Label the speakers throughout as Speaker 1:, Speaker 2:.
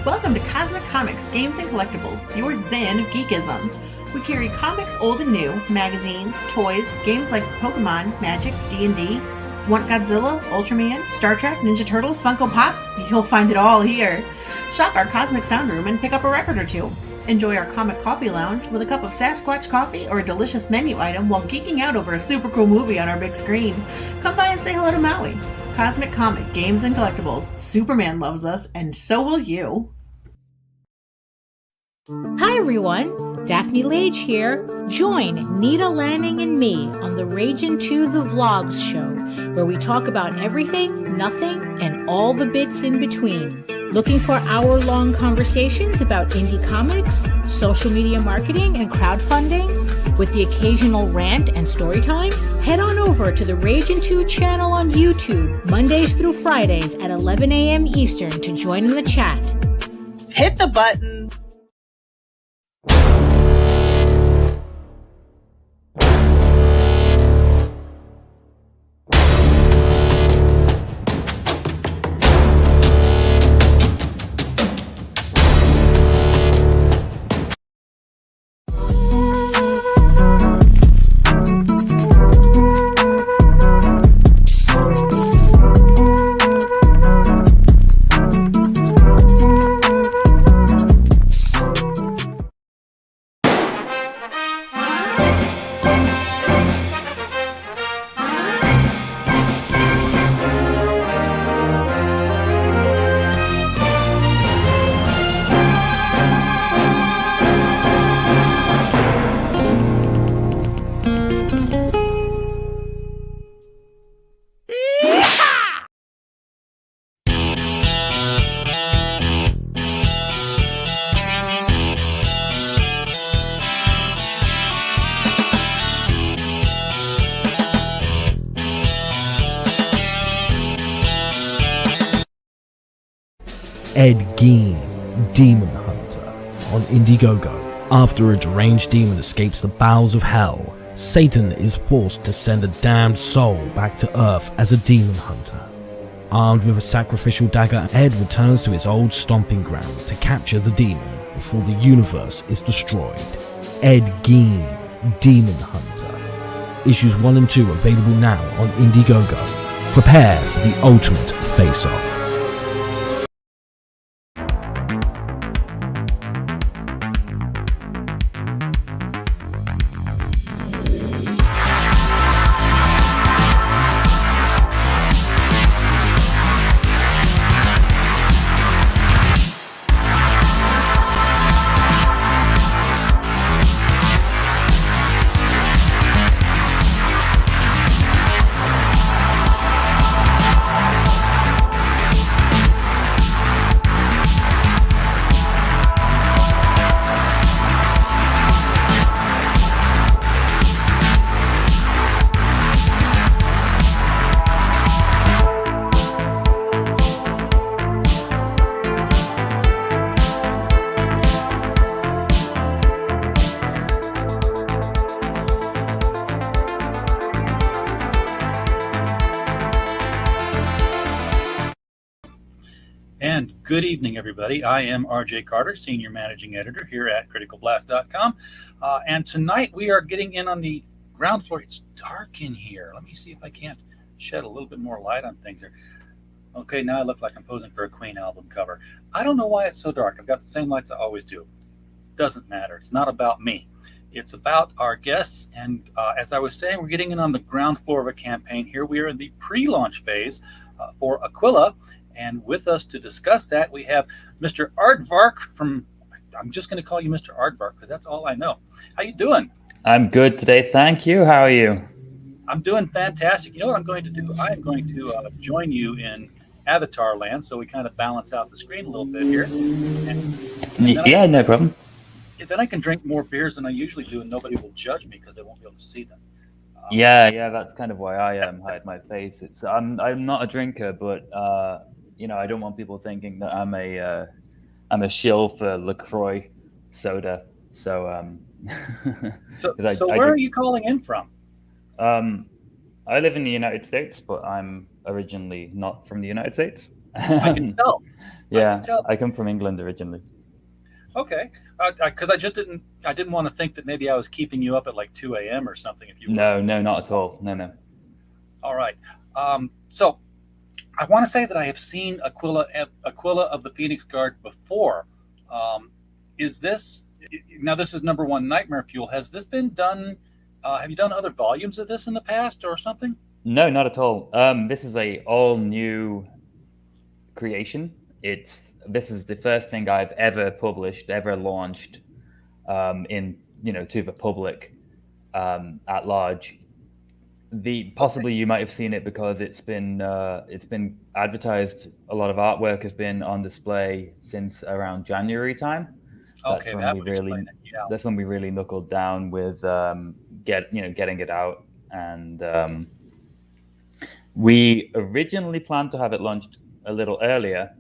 Speaker 1: Welcome to Cosmic Comics, Games and Collectibles, your zen of geekism. We carry comics old and new, magazines, toys, games like Pokemon, Magic, D&D. Want Godzilla, Ultraman, Star Trek, Ninja Turtles, Funko Pops? You'll find it all here. Shop our Cosmic Sound Room and pick up a record or two. Enjoy our Comic Coffee Lounge with a cup of Sasquatch coffee or a delicious menu item while geeking out over a super cool movie on our big screen. Come by and say hello to Maui. Cosmic Comic, Games and Collectibles. Superman loves us, and so will you.
Speaker 2: Hi everyone, Daphne Lage here. Join Nita Lanning and me on the Ragin' to the Vlogs show, where we talk about everything, nothing, and all the bits in between. Looking for hour-long conversations about indie comics, social media marketing, and crowdfunding, with the occasional rant and story time? Head on over to the Ragin' 2 channel on YouTube, Mondays through Fridays at 11 a.m. Eastern to join in the chat.
Speaker 1: Hit the button.
Speaker 3: Ed Gein, Demon Hunter, on Indiegogo. After a deranged demon escapes the bowels of hell, Satan is forced to send a damned soul back to Earth as a demon hunter. Armed with a sacrificial dagger, Ed returns to his old stomping ground to capture the demon before the universe is destroyed. Ed Gein, Demon Hunter. Issues 1 and 2 available now on Indiegogo. Prepare for the ultimate face-off.
Speaker 4: And good evening, everybody. I am RJ Carter, Senior Managing Editor here at CriticalBlast.com. And tonight we are getting in on the ground floor. It's dark in here. Let me see if I can't shed a little bit more light on things here. Okay, now I look like I'm posing for a Queen album cover. I don't know why it's so dark. I've got the same lights I always do. Doesn't matter. It's not about me. It's about our guests. And as I was saying, we're getting in on the ground floor of a campaign here. We are in the pre-launch phase for AQUILA. And with us to discuss that, we have Mr. Aardvark from, I'm just going to call you Mr. Aardvark because that's all I know. How you doing?
Speaker 5: I'm good today, thank you. How are you?
Speaker 4: I'm doing fantastic. You know what I'm going to do? I am going to join you in Avatar Land, so we kind of balance out the screen a little bit here.
Speaker 5: Yeah, no problem.
Speaker 4: Then I can drink more beers than I usually do, and nobody will judge me because I won't be able to see them.
Speaker 5: Yeah, that's kind of why I hide my face. It's I'm not a drinker, but I don't want people thinking that I'm a shill for LaCroix soda. So
Speaker 4: where are you calling in from?
Speaker 5: I live in the United States, but I'm originally not from the United States.
Speaker 4: I can tell. I can
Speaker 5: Yeah,
Speaker 4: tell.
Speaker 5: I come from England originally.
Speaker 4: Okay, because I didn't want to think that maybe I was keeping you up at like 2 a.m. or something. If you were
Speaker 5: No, no, not at all. No, no.
Speaker 4: all right, so I want to say that I have seen Aquila of the Phoenix Guard before. Um, is this now? This is number one Nightmare Fuel. Has this been done? Have you done other volumes of this in the past or something?
Speaker 5: No, not at all. This is a all new creation. This is the first thing I've ever published, ever launched, in to the public, at large. Possibly you might have seen it because it's been advertised. A lot of artwork has been on display since around January time.
Speaker 4: Okay, that would explain it. Yeah.
Speaker 5: That's when we really knuckled down with getting it out, and we originally planned to have it launched a little earlier,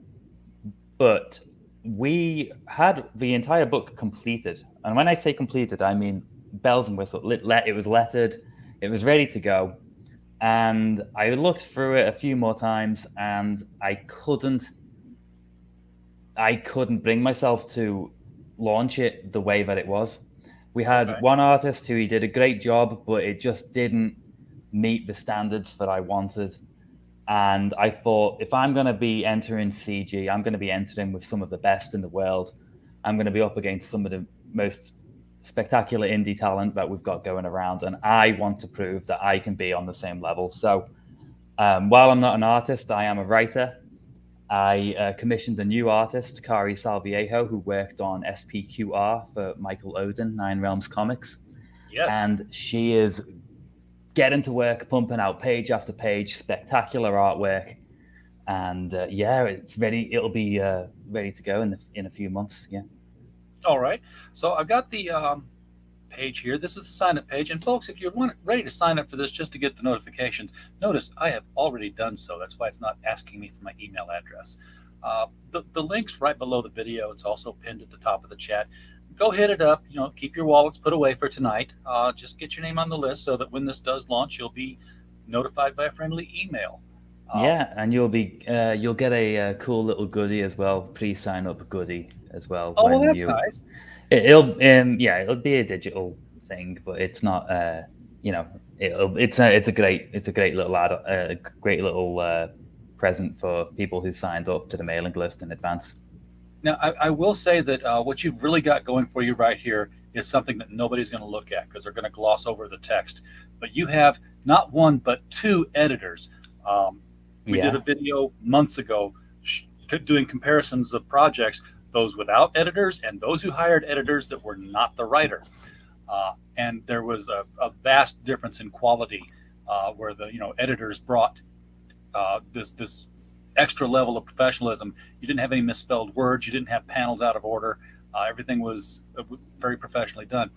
Speaker 5: but we had the entire book completed. And when I say completed, I mean bells and whistles. It was lettered, it was ready to go. And I looked through it a few more times, and I couldn't bring myself to launch it the way that it was. We had one artist who he did a great job, but it just didn't meet the standards that I wanted. And I thought, if I'm going to be entering CG, I'm going to be entering with some of the best in the world. I'm going to be up against some of the most spectacular indie talent that we've got going around. And I want to prove that I can be on the same level. So while I'm not an artist, I am a writer. I commissioned a new artist, Kari Salviejo, who worked on SPQR for Michael Odin, Nine Realms Comics.
Speaker 4: Yes.
Speaker 5: And she is getting to work, pumping out page after page, spectacular artwork. And it's ready. It'll be ready to go in a few months. Yeah.
Speaker 4: All right. So I've got the page here. This is the sign up page. And folks, if you're ready to sign up for this just to get the notifications, notice I have already done so. That's why it's not asking me for my email address. The link's right below the video. It's also pinned at the top of the chat. Go hit it up. Keep your wallets put away for tonight. Just get your name on the list so that when this does launch, you'll be notified by a friendly email.
Speaker 5: And you'll get a cool little goodie as well, pre-sign up goodie as well.
Speaker 4: Oh, well, that's nice.
Speaker 5: It'll be a digital thing, but it's not. It's a great little present for people who signed up to the mailing list in advance.
Speaker 4: Now, I will say that what you've really got going for you right here is something that nobody's going to look at because they're going to gloss over the text. But you have not one, but two editors. We did a video months ago doing comparisons of projects, those without editors and those who hired editors that were not the writer. And there was a vast difference in quality where the editors brought this extra level of professionalism. You didn't have any misspelled words. You didn't have panels out of order. Everything was very professionally done.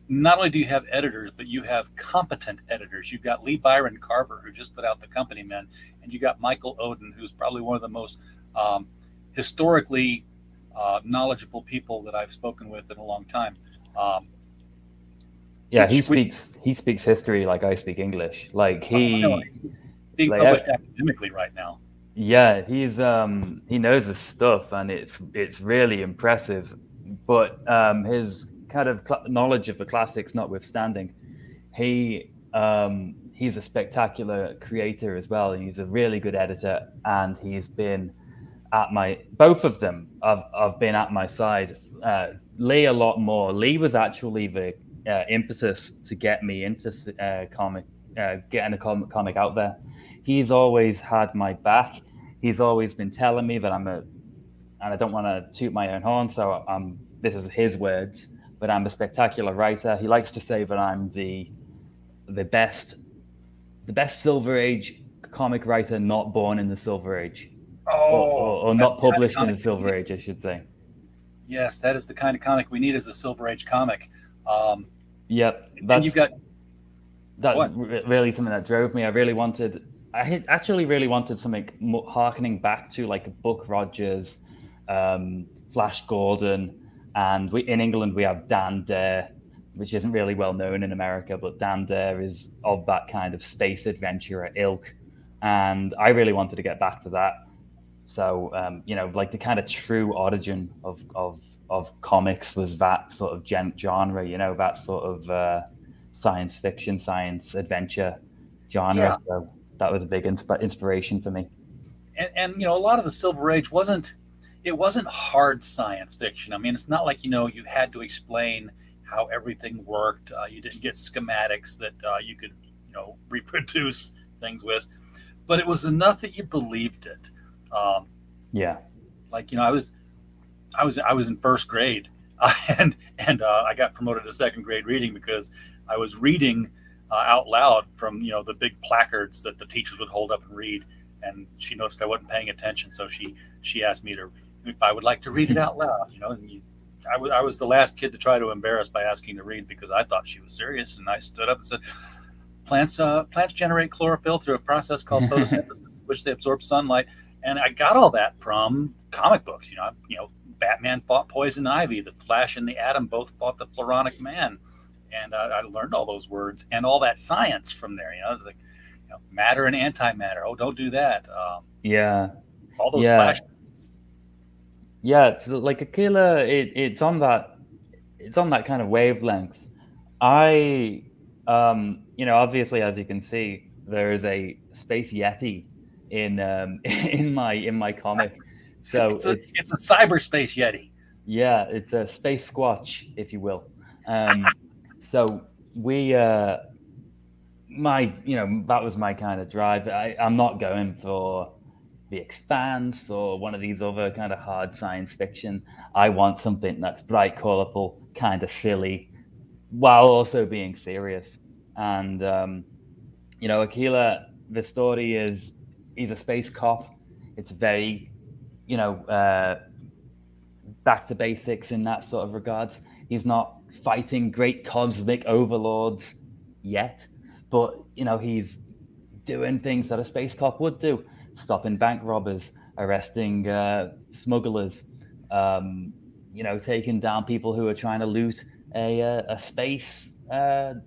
Speaker 4: Not only do you have editors, but you have competent editors. You've got Lee Byron Carver, who just put out The Company Men, and you got Michael Odin, who's probably one of the most historically knowledgeable people that I've spoken with in a long time.
Speaker 5: He speaks history like I speak English. Like
Speaker 4: he's being published academically right now.
Speaker 5: Yeah, he knows his stuff, and it's really impressive. But his kind of knowledge of the classics notwithstanding, he's a spectacular creator as well. He's a really good editor, and he's been both of them have been at my side. Lee a lot more. Lee was actually the impetus to get me into getting a comic out there. He's always had my back. He's always been telling me that and I don't want to toot my own horn, so this is his words, but I'm a spectacular writer. He likes to say that I'm the best Silver Age comic writer not born in the Silver Age. Or not published in the Silver Age, I should say.
Speaker 4: Yes, that is the kind of comic we need as a Silver Age comic.
Speaker 5: Yep. That's really something that drove me. I actually really wanted something harkening back to like Buck Rogers, Flash Gordon, and in England we have Dan Dare, which isn't really well known in America, but Dan Dare is of that kind of space adventurer ilk, and I really wanted to get back to that. So like the kind of true origin of comics was that sort of genre, that sort of science fiction, science adventure genre.
Speaker 4: Yeah,
Speaker 5: So that was a big inspiration for me.
Speaker 4: and a lot of the Silver Age wasn't hard science fiction. I mean, it's not like you had to explain how everything worked. You didn't get schematics that you could reproduce things with, but it was enough that you believed it. Um,
Speaker 5: Yeah.
Speaker 4: like I was in first grade, and I got promoted to second grade reading because I was reading out loud from the big placards that the teachers would hold up and read, and she noticed I wasn't paying attention, so she asked me to if I would like to read it out loud. I was the last kid to try to embarrass by asking to read because I thought she was serious, and I stood up and said, plants generate chlorophyll through a process called photosynthesis, in which they absorb sunlight. And I got all that from comic books. Batman fought Poison Ivy. The Flash and the Atom both fought the Floronic Man, and I learned all those words and all that science from there. It's like matter and antimatter. Oh, don't do that.
Speaker 5: Yeah.
Speaker 4: All those
Speaker 5: Yeah.
Speaker 4: flash.
Speaker 5: Yeah. It's like AQUILA. It's on that kind of wavelength. I, obviously, as you can see, there is a space yeti in in my comic. So
Speaker 4: it's a cyberspace yeti.
Speaker 5: yeah, it's a space squatch, if you will. So we, that was my kind of drive. I'm not going for The Expanse or one of these other kind of hard science fiction. I want something that's bright, colorful, kind of silly, while also being serious. And AQUILA, the story is he's a space cop. It's very, back to basics in that sort of regards. He's not fighting great cosmic overlords yet, but he's doing things that a space cop would do: stopping bank robbers, arresting smugglers, taking down people who are trying to loot a space a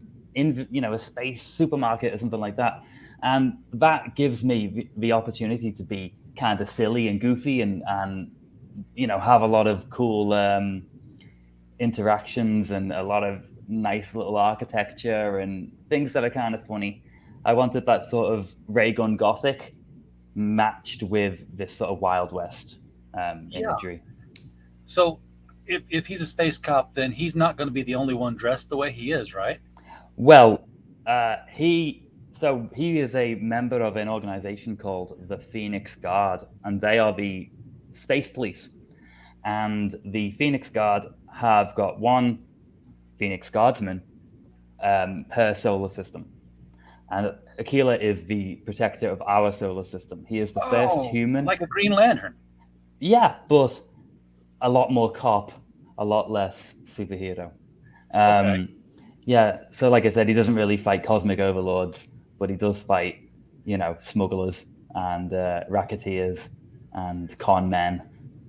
Speaker 5: space supermarket or something like that. And that gives me the opportunity to be kind of silly and goofy and have a lot of cool interactions and a lot of nice little architecture and things that are kind of funny. I wanted that sort of ray gun gothic matched with this sort of Wild West imagery.
Speaker 4: So if he's a space cop, then he's not going to be the only one dressed the way he is, right?
Speaker 5: Well, he is a member of an organization called the Phoenix Guard, and they are the space police. And the Phoenix Guard have got one Phoenix Guardsman per solar system. And AQUILA is the protector of our solar system. He is the first human.
Speaker 4: Like a Green Lantern.
Speaker 5: Yeah, but a lot more cop, a lot less superhero.
Speaker 4: Okay.
Speaker 5: Yeah, so like I said, he doesn't really fight cosmic overlords, but he does fight, smugglers and racketeers and con men.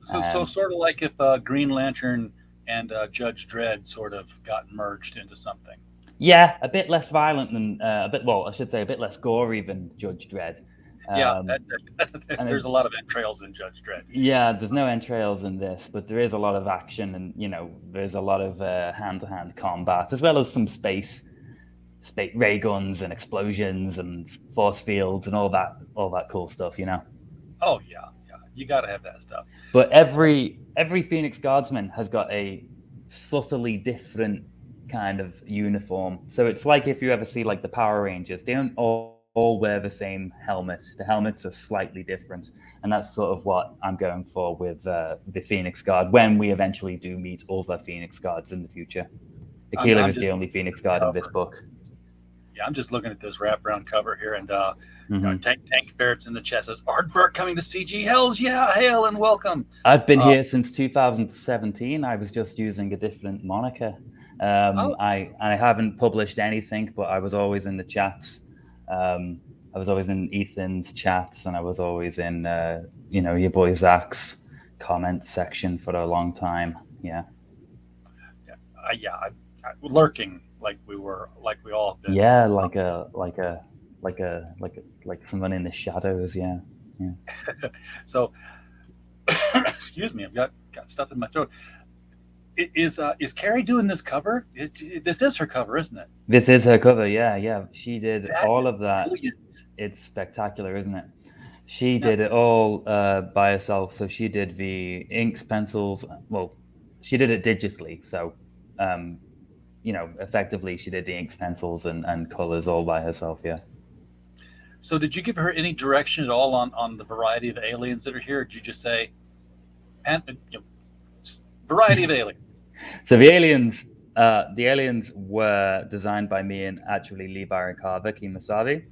Speaker 4: So sort of like if Green Lantern and Judge Dredd sort of got merged into something.
Speaker 5: Yeah, a bit less violent than a bit less gory than Judge Dredd.
Speaker 4: Yeah, there's a lot of entrails in Judge Dredd.
Speaker 5: Yeah, there's no entrails in this, but there is a lot of action, and there's a lot of hand-to-hand combat, as well as some space ray guns and explosions and force fields and all that cool stuff.
Speaker 4: Oh yeah, you got to have that stuff.
Speaker 5: But every Phoenix Guardsman has got a subtly different kind of uniform. So it's like if you ever see like the Power Rangers, they don't all wear the same helmet. The helmets are slightly different, and that's sort of what I'm going for with the Phoenix Guard when we eventually do meet other Phoenix Guards in the future. AQUILA is the only Phoenix Guard in this book.
Speaker 4: Yeah, I'm just looking at this wraparound cover here, and Tank Ferret's in the chest says, "Aardvark coming to CG. Hells yeah, hail and welcome."
Speaker 5: I've been here since 2017. I was just using a different moniker. I haven't published anything, but I was always in the chats. I was always in Ethan's chats, and I was always in your boy Zach's comment section for a long time. Yeah.
Speaker 4: Lurking like we all have been.
Speaker 5: Yeah, like someone in the shadows. Yeah.
Speaker 4: So Excuse me, I've got stuff in my throat. Is Carrie doing this cover? This is her cover, isn't it?
Speaker 5: This is her cover. Yeah, yeah. She did
Speaker 4: That
Speaker 5: all
Speaker 4: is
Speaker 5: of that.
Speaker 4: brilliant.
Speaker 5: It's spectacular, isn't it? She
Speaker 4: Now,
Speaker 5: did it all by herself. So she did the inks, pencils. Well, she did it digitally. So, effectively, she did the inks, pencils, and colors all by herself. Yeah.
Speaker 4: so did you give her any direction at all on the variety of aliens that are here? Or did you just say, variety of aliens?
Speaker 5: So the aliens were designed by me and actually Lee Byron Carver, Kimasabi,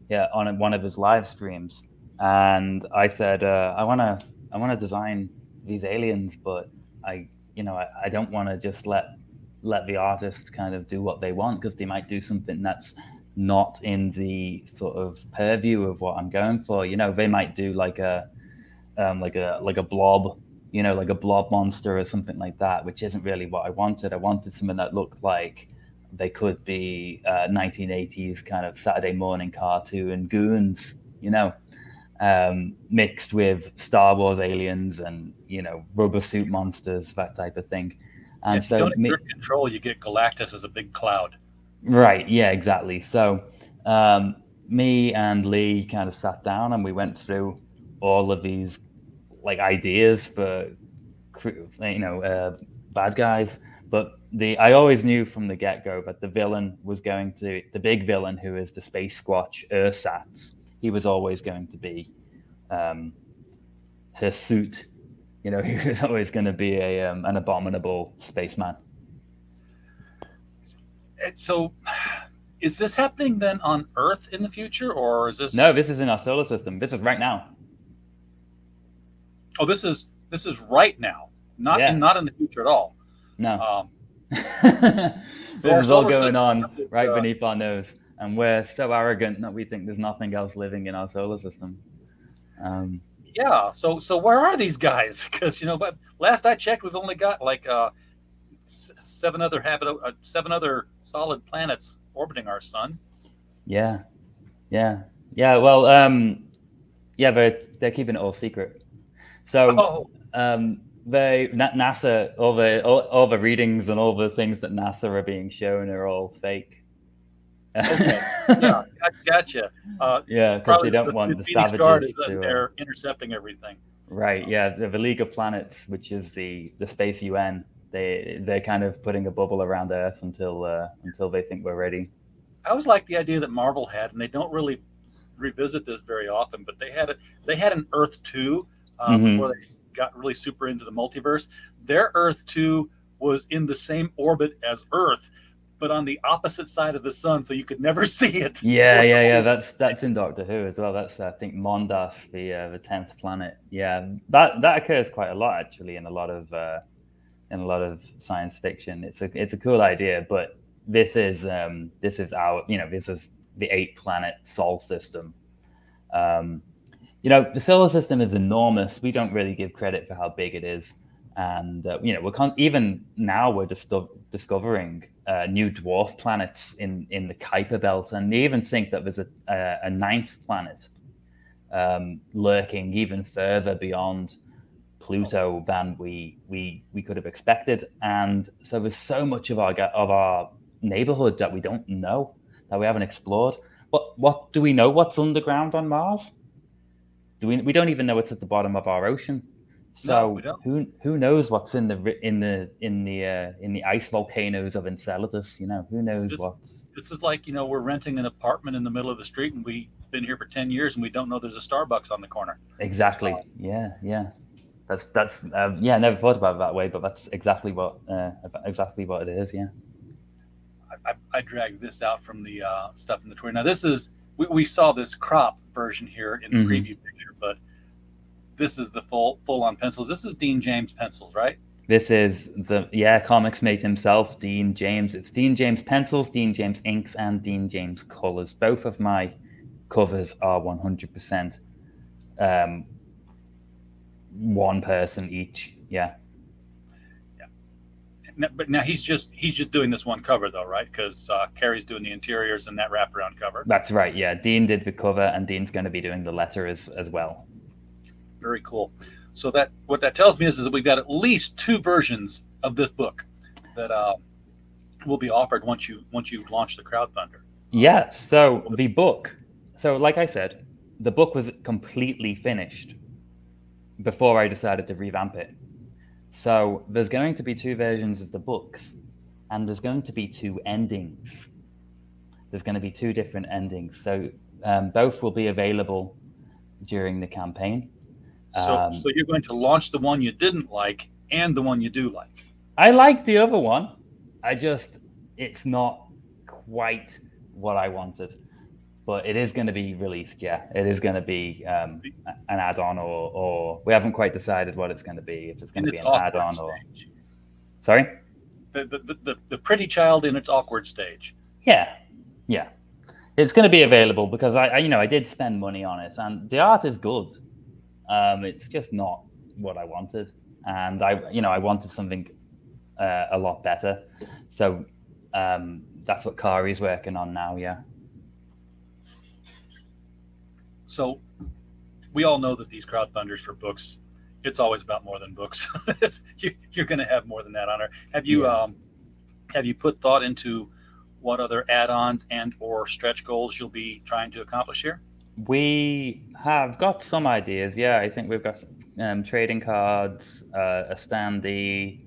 Speaker 5: yeah, on one of his live streams. And I said, I wanna design these aliens, but I don't want to just let the artists kind of do what they want, because they might do something that's not in the sort of purview of what I'm going for. They might do like a blob, like a blob monster or something like that, which isn't really what I wanted. I wanted something that looked like they could be 1980s kind of Saturday morning cartoon goons, mixed with Star Wars aliens and, rubber suit monsters, that type of thing. And
Speaker 4: If you don't exert control, you get Galactus as a big cloud.
Speaker 5: Right, yeah, exactly. So me and Lee kind of sat down and we went through all of these like ideas for bad guys, but I always knew from the get-go that the big villain, who is the Space Squatch Ursats, he was always going to be her suit. He was always going to be an abominable spaceman.
Speaker 4: So, is this happening then on Earth in the future, or is this?
Speaker 5: No, this is in our solar system. This is right now.
Speaker 4: Oh, this is right now, not in the future at all.
Speaker 5: No.
Speaker 4: So
Speaker 5: this is all going
Speaker 4: system
Speaker 5: on right beneath our nose, and we're so arrogant that we think there's nothing else living in our solar system.
Speaker 4: Yeah. So where are these guys? Because but last I checked, we've only got like seven other solid planets orbiting our sun.
Speaker 5: Yeah. Well, they're keeping it all secret. So NASA, all the readings and all the things that NASA are being shown are all fake.
Speaker 4: Okay. Yeah, gotcha.
Speaker 5: Because they don't want the savages to.
Speaker 4: They're intercepting everything.
Speaker 5: Right. Yeah. The League of Planets, which is the space UN, they're kind of putting a bubble around Earth until they think we're ready.
Speaker 4: I always like the idea that Marvel had, and they don't really revisit this very often, but they had an Earth 2 before they got really super into the multiverse. Their Earth 2 was in the same orbit as Earth, but on the opposite side of the sun, so you could never see it.
Speaker 5: Yeah. That's in Doctor Who as well. That's I think Mondas, the 10th planet. Yeah, that occurs quite a lot actually in a lot of science fiction. It's a cool idea, but this is our this is the 8-planet Sol system. The solar system is enormous. We don't really give credit for how big it is, and even now we're discovering new dwarf planets in the Kuiper belt, and they even think that there's a 9th planet lurking even further beyond Pluto than we could have expected. And so there's so much of our neighborhood that we don't know, that we haven't explored. What do we know? What's underground on Mars? We don't even know what's at the bottom of our ocean. So who knows what's in the ice volcanoes of Enceladus? Who knows what's.
Speaker 4: This is like we're renting an apartment in the middle of the street, and we've been here for 10 years, and we don't know there's a Starbucks on the corner.
Speaker 5: Exactly. Yeah. That's I never thought about it that way, but that's exactly what it is. Yeah.
Speaker 4: I dragged this out from the stuff in the Twitter. Now this is we saw this crop version here in the preview picture, but this is the full on pencils. This is Dean James pencils, right?
Speaker 5: This is Comics made himself, Dean James. It's Dean James pencils, Dean James inks, and Dean James colors. Both of my covers are 100% one person each. Yeah.
Speaker 4: But now he's just doing this one cover though, right? Because Carrie's doing the interiors and that wraparound cover.
Speaker 5: That's right. Yeah, Dean did the cover, and Dean's going to be doing the letters as well.
Speaker 4: Very cool. So that what that tells me is that we've got at least 2 versions of this book that will be offered once you launch the crowdfunder.
Speaker 5: Yeah. So the book. So like I said, the book was completely finished before I decided to revamp it. So there's going to be 2 versions of the books, and there's going to be 2 endings. There's going to be 2 different endings. So both will be available during the campaign.
Speaker 4: So you're going to launch the one you didn't like and the one you do like.
Speaker 5: I like the other one. It's not quite what I wanted, but it is going to be released. Yeah, it is going to be an add-on, or we haven't quite decided what it's going to be. If it's going to be an add-on
Speaker 4: stage.
Speaker 5: Sorry?
Speaker 4: The pretty child in its awkward stage.
Speaker 5: Yeah. It's going to be available because I did spend money on it, and the art is good. It's just not what I wanted, and I wanted something a lot better. So that's what Kari's working on now. Yeah.
Speaker 4: So we all know that these crowdfunders for books, it's always about more than books. You're going to have more than that on there. Have you put thought into what other add-ons and or stretch goals you'll be trying to accomplish here?
Speaker 5: We have got some ideas. Yeah, I think we've got trading cards, a standee,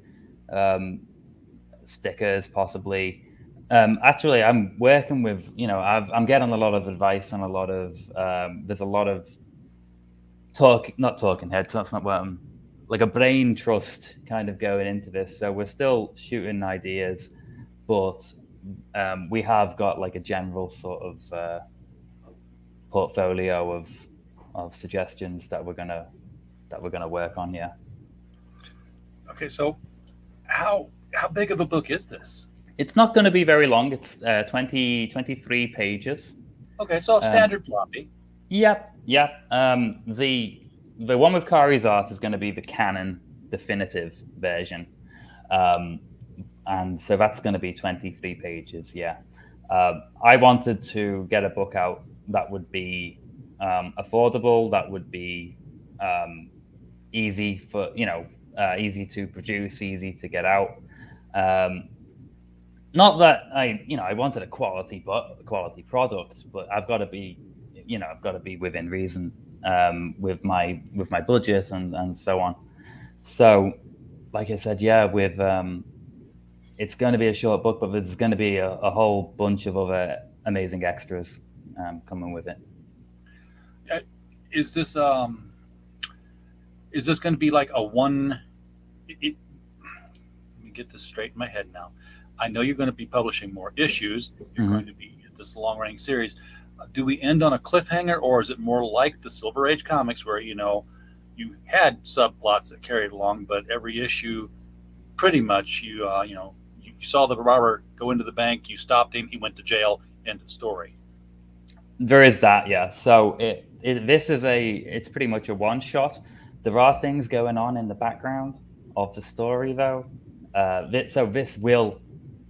Speaker 5: stickers possibly. Actually, I'm working with, I'm getting a lot of advice and a lot of, there's a lot of not talking heads, that's not what I'm, like a brain trust kind of going into this. So we're still shooting ideas, but we have got like a general sort of portfolio of suggestions that we're gonna work on. Yeah.
Speaker 4: Okay, so how big of a book is this?
Speaker 5: It's not going to be very long. It's 23 pages.
Speaker 4: Okay, so a standard floppy.
Speaker 5: Yep. The one with Kari's art is going to be the canon definitive version, and so that's going to be 23 pages. Yeah. I wanted to get a book out that would be affordable, that would be easy for easy to produce, easy to get out. Not that I wanted a quality product, but I've got to be within reason with my budget and so on. So, like I said, yeah, with it's going to be a short book, but there's going to be a whole bunch of other amazing extras coming with it.
Speaker 4: Is this going to be like a one? Let me get this straight in my head now. I know you're going to be publishing more issues. You're going to be this long-running series. Do we end on a cliffhanger, or is it more like the Silver Age comics, where you had subplots that carried along, but every issue, pretty much, you saw the robber go into the bank, you stopped him, he went to jail, end of story.
Speaker 5: There is that, yeah. So it's pretty much a one shot. There are things going on in the background of the story, though. So this will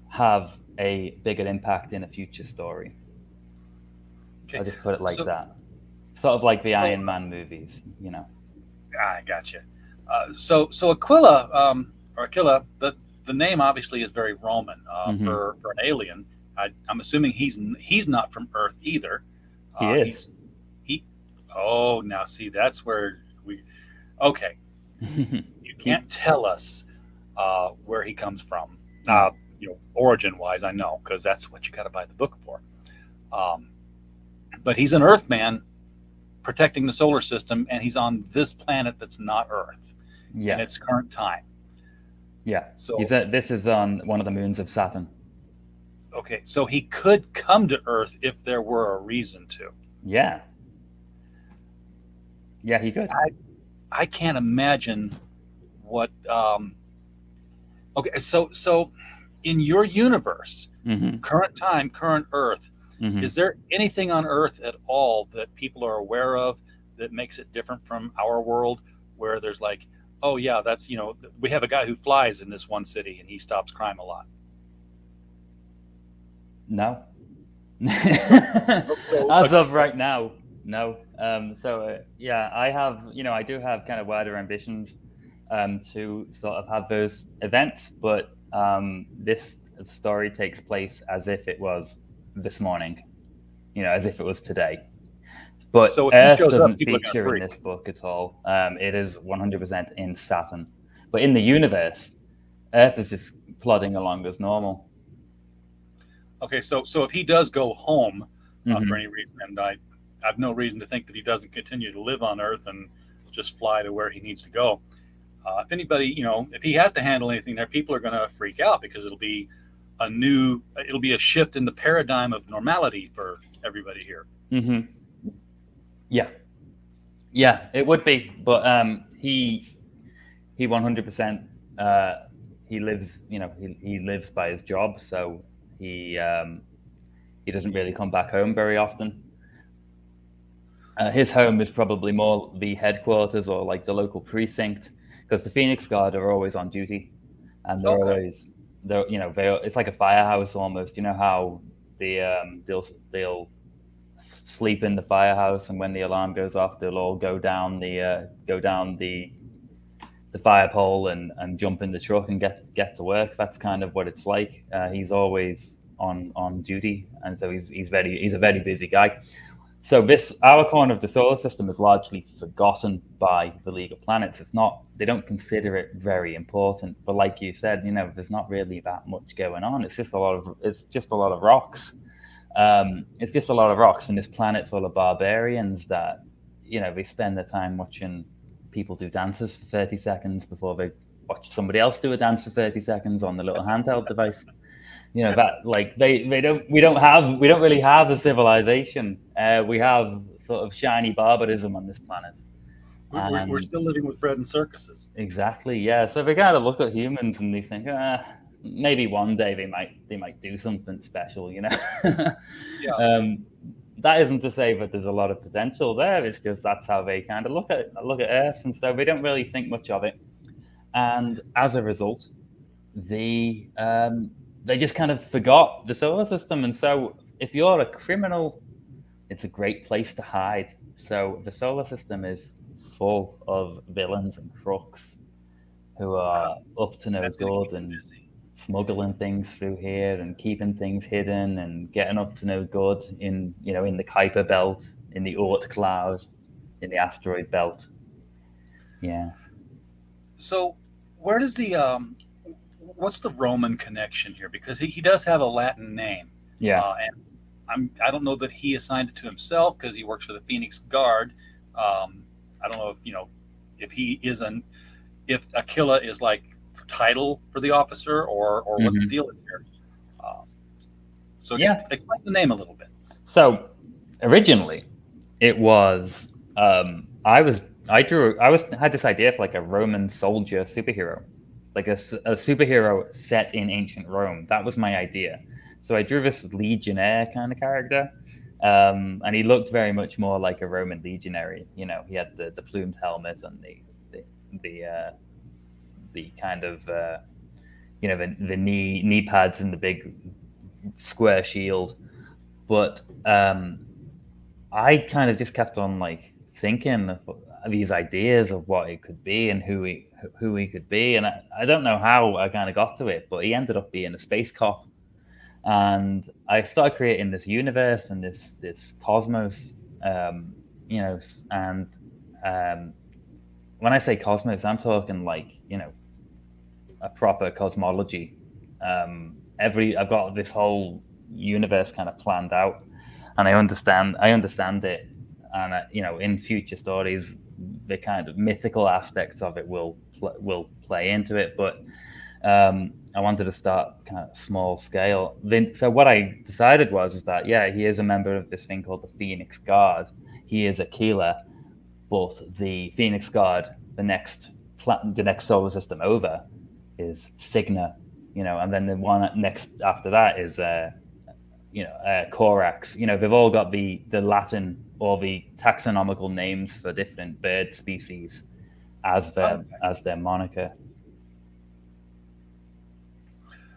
Speaker 5: have a bigger impact in a future story. Okay. I'll just put it like that. Sort of like the Iron Man movies,
Speaker 4: I gotcha. So AQUILA, or Aquila, the name obviously is very Roman for an alien. I'm assuming he's not from Earth either.
Speaker 5: He is.
Speaker 4: Now see, that's where okay. You can't tell us where he comes from. Origin-wise, I know, because that's what you got to buy the book for. But he's an Earthman protecting the solar system, and he's on this planet that's not Earth in its current time.
Speaker 5: Yeah. So this is on one of the moons of Saturn.
Speaker 4: Okay, so he could come to Earth if there were a reason to.
Speaker 5: Yeah. Yeah, he could.
Speaker 4: I can't imagine what. Okay, so in your universe, current time, current Earth, is there anything on Earth at all that people are aware of that makes it different from our world, where there's like, oh yeah, that's we have a guy who flies in this one city and he stops crime a lot?
Speaker 5: No. As of right now, No. Yeah, I do have kind of wider ambitions to sort of have those events, but this story takes place as if it was this morning, as if it was today. But
Speaker 4: So if he
Speaker 5: Earth
Speaker 4: shows up,
Speaker 5: doesn't
Speaker 4: people are going to
Speaker 5: feature in this
Speaker 4: freak.
Speaker 5: book at all. It is 100% in Saturn. But in the universe, Earth is just plodding along as normal.
Speaker 4: Okay, so if he does go home
Speaker 5: Mm-hmm.
Speaker 4: for any reason, and I have no reason to think that he doesn't continue to live on Earth and just fly to where he needs to go. If anybody, if he has to handle anything there, people are going to freak out because it'll be a shift in the paradigm of normality for everybody here.
Speaker 5: Mm-hmm. Yeah, it would be, but he 100% he lives, he lives by his job, so he doesn't really come back home very often. His home is probably more the headquarters or like the local precinct, because the Phoenix Guard are always on duty, and they're
Speaker 4: Okay.
Speaker 5: always it's like a firehouse almost. You know how they'll sleep in the firehouse, and when the alarm goes off, they'll all go down the fire pole and jump in the truck and get to work. That's kind of what it's like. He's always on duty, and so he's a very busy guy. So our corner of the solar system is largely forgotten by the League of Planets. They don't consider it very important. But like you said, there's not really that much going on. It's just a lot of rocks. It's just a lot of rocks in this planet full of barbarians that, they spend their time watching people do dances for 30 seconds before they watch somebody else do a dance for 30 seconds on the little handheld device. That like we don't really have a civilization. We have sort of shiny barbarism on this planet.
Speaker 4: We're still living with bread and circuses.
Speaker 5: Exactly, yeah. So they kind of look at humans and they think, maybe one day they might do something special,
Speaker 4: Yeah.
Speaker 5: That isn't to say that there's a lot of potential there. It's just that's how they kind of look at Earth, and so they don't really think much of it. And as a result, they just kind of forgot the solar system. And so if you're a criminal, it's a great place to hide. So the solar system is full of villains and crooks who are up to no good and smuggling things through here and keeping things hidden and getting up to no good in the Kuiper belt, in the Oort cloud, in the asteroid belt. Yeah.
Speaker 4: So where does what's the Roman connection here? Because he does have a Latin name.
Speaker 5: Yeah.
Speaker 4: And I don't know that he assigned it to himself because he works for the Phoenix Guard. I don't know if Aquila is like title for the officer or what the deal is here. Explain the name a little bit.
Speaker 5: So originally it was I had this idea for like a Roman soldier superhero, like a superhero set in ancient Rome. That was my idea. So I drew this legionnaire kind of character, and he looked very much more like a Roman legionary. He had the plumed helmet and the kind of the knee pads and the big square shield. But I kind of just kept on like thinking of these ideas of what it could be and who he could be, and I don't know how I kind of got to it, but he ended up being a space cop. And I started creating this universe and this cosmos, and when I say cosmos, I'm talking like a proper cosmology. I've got this whole universe kind of planned out, and I understand it, and in future stories, the kind of mythical aspects of it will play into it, but. I wanted to start kind of small scale. So what I decided was that, he is a member of this thing called the Phoenix Guard. He is AQUILA, but the Phoenix Guard, the next solar system over, is Cygna, and then the one next after that is, Corax. They've all got the Latin or the taxonomical names for different bird species as their moniker.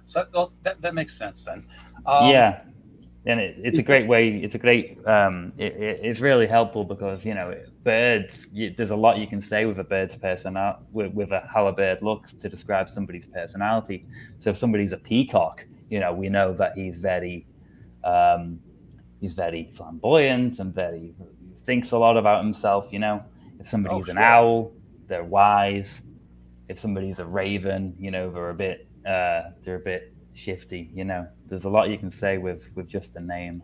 Speaker 4: So that makes sense then.
Speaker 5: And it's a great way. It's a great. It's really helpful because birds. There's a lot you can say with a bird's personality, with how a bird looks to describe somebody's personality. So if somebody's a peacock, we know that he's very flamboyant and thinks a lot about himself. If somebody's an owl, they're wise. If somebody's a raven, they're a bit shifty. There's a lot you can say with just a name.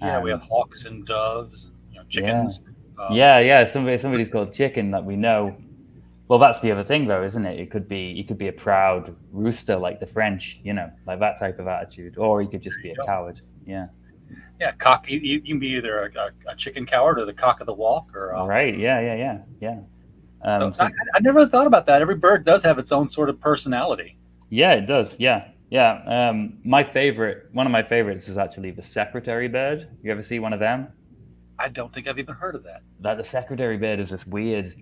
Speaker 4: Yeah, we have hawks and doves, and chickens.
Speaker 5: Yeah. Somebody's called Chicken that we know. Well, that's the other thing, though, isn't it? It could be a proud rooster like the French, like that type of attitude, or he could just be a coward. Yeah.
Speaker 4: Yeah, cock. You can be either a chicken coward or the cock of the walk, or
Speaker 5: right. Yeah.
Speaker 4: I never thought about that. Every bird does have its own sort of personality.
Speaker 5: Yeah, it does. Yeah. One of my favorites is actually the secretary bird. You ever see one of them?
Speaker 4: I don't think I've even heard of that.
Speaker 5: The secretary bird is this weird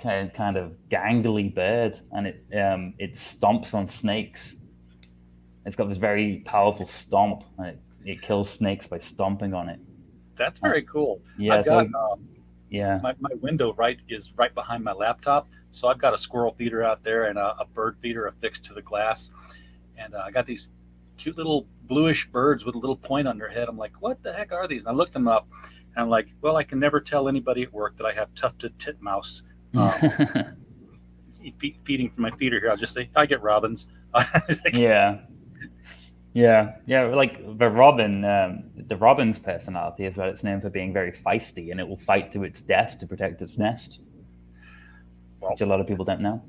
Speaker 5: kind of gangly bird, and it stomps on snakes. It's got this very powerful stomp, and it kills snakes by stomping on it.
Speaker 4: That's very cool.
Speaker 5: Yeah.
Speaker 4: My window is right behind my laptop, so I've got a squirrel feeder out there and a bird feeder affixed to the glass, and I got these cute little bluish birds with a little point on their head. I'm like, what the heck are these? And I looked them up, and I'm like, well, I can never tell anybody at work that I have tufted titmouse feeding from my feeder here. I'll just say I get robins.
Speaker 5: Yeah. Like the robin's personality is that it's known for being very feisty, and it will fight to its death to protect its nest, which a lot of people don't know.